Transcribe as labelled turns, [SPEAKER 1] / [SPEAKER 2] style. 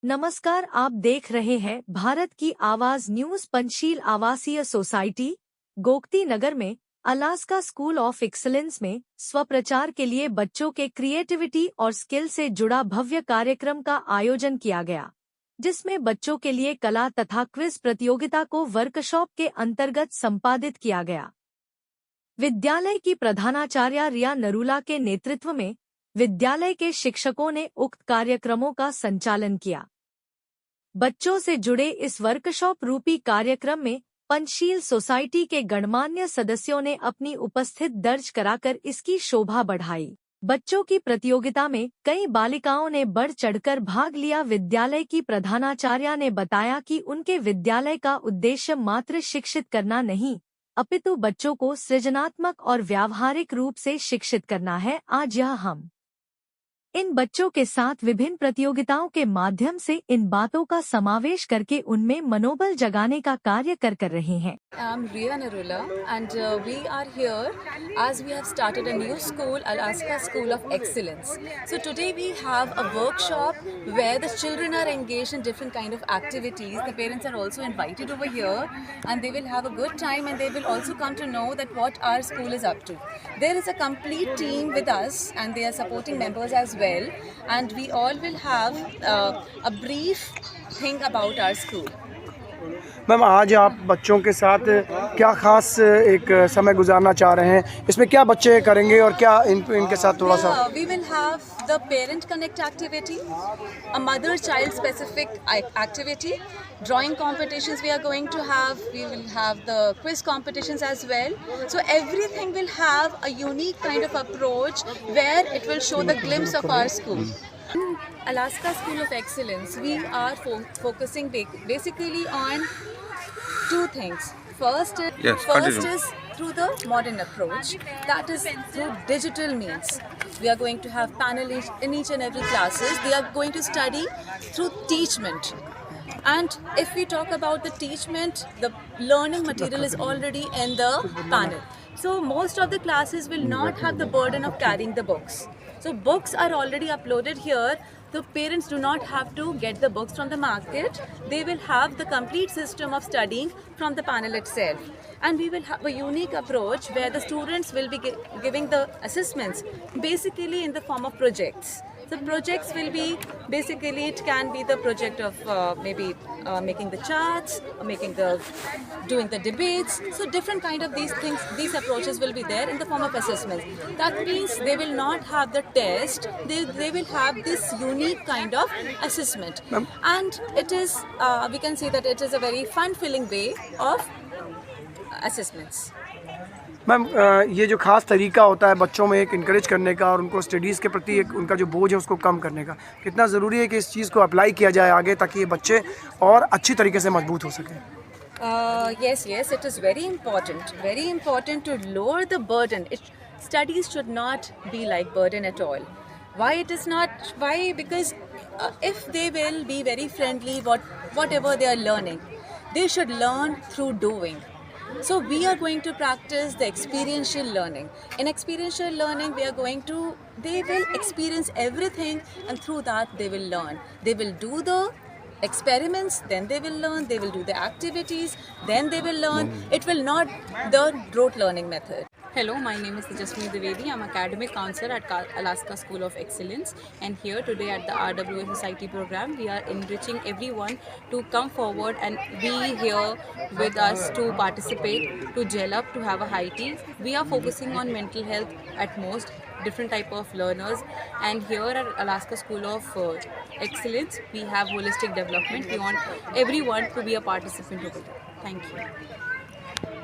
[SPEAKER 1] नमस्कार, आप देख रहे हैं भारत की आवाज न्यूज। पंचशील आवासीय सोसाइटी गोमती नगर में अलास्का स्कूल ऑफ एक्सीलेंस में स्वप्रचार के लिए बच्चों के क्रिएटिविटी और स्किल से जुड़ा भव्य कार्यक्रम का आयोजन किया गया, जिसमें बच्चों के लिए कला तथा क्विज प्रतियोगिता को वर्कशॉप के अंतर्गत संपादित किया गया। विद्यालय की प्रधानाचार्य रिया नरूला के नेतृत्व में विद्यालय के शिक्षकों ने उक्त कार्यक्रमों का संचालन किया। बच्चों से जुड़े इस वर्कशॉप रूपी कार्यक्रम में पंचशील सोसाइटी के गणमान्य सदस्यों ने अपनी उपस्थिति दर्ज कराकर इसकी शोभा बढ़ाई। बच्चों की प्रतियोगिता में कई बालिकाओं ने बढ़ चढ़कर भाग लिया। विद्यालय की प्रधानाचार्य ने बताया कि उनके विद्यालय का उद्देश्य मात्र शिक्षित करना नहीं, अपितु बच्चों को सृजनात्मक और व्यावहारिक रूप से शिक्षित करना है। आज हम इन बच्चों के साथ विभिन्न प्रतियोगिताओं के माध्यम से इन बातों का समावेश करके उनमें मनोबल जगाने का कार्य कर रहे हैं।
[SPEAKER 2] I'm Riya Narula and we are here as we have started a new school, Alaska School of Excellence. So today we have a workshop where the children are engaged in different kind of activities. The parents are also invited over here and they will have a good time and they will also come to know that what our school is up to. There is a complete team with us and they are supporting members as well, and we all will have a brief thing about our school.
[SPEAKER 3] Ma'am, आज आप बच्चों के साथ क्या खास एक समय गुजारना चाह रहे हैं? इसमें क्या बच्चे करेंगे और क्या इनके साथ थोड़ा सा?
[SPEAKER 2] We will have the parent connect activity, a mother child specific activity, drawing competitions we are going to have, we will have the quiz competitions as well. So everything will have a unique kind of approach where it will show the glimpse of our school. Alaska School of Excellence, we are focusing basically on two things. First is through the modern approach, that is through digital means. We are going to have panels in each and every classes. They are going to study through teachment. And if we talk about the teachment, the learning material is already in the panel. So most of the classes will not have the burden of carrying the books. So books are already uploaded here. The parents do not have to get the books from the market. They will have the complete system of studying from the panel itself. And we will have a unique approach where the students will be giving the assessments basically in the form of projects. The projects will be basically, it can be the project of maybe making the charts, or doing the debates. So different kind of these things, these approaches will be there in the form of assessments. That means they will not have the test, they will have this unique kind of assessment. And it is, we can say that it is a very fun-filling way of assessments.
[SPEAKER 3] Ma'am, ये जो खास तरीका होता है बच्चों में एक encourage करने का और उनको स्टडीज़ के प्रति एक उनका जो बोझ है उसको कम करने का, कितना ज़रूरी है कि इस चीज़ को अप्लाई किया जाए आगे ताकि ये बच्चे और अच्छी तरीके से मजबूत हो सकें?
[SPEAKER 2] Yes, it is very important to lower the burden. Studies should not be like burden at all. Why it is not? Why? Because if they will be very friendly, whatever they are learning, they should learn through doing. So we are going to practice the experiential learning. In experiential learning, they will experience everything, and through that they will learn. They will do the experiments, then they will learn. They will do the activities, then they will learn. It will not the rote learning method.
[SPEAKER 4] Hello, my name is Jasmeet Dwivedi. I'm academic counselor at Alaska School of Excellence, and here today at the RWA Society program, we are enriching everyone to come forward and be here with us to participate, to gel up, to have a high tea. We are focusing on mental health at most, different type of learners, and here at Alaska School of Excellence, we have holistic development. We want everyone to be a participant over there. Thank you.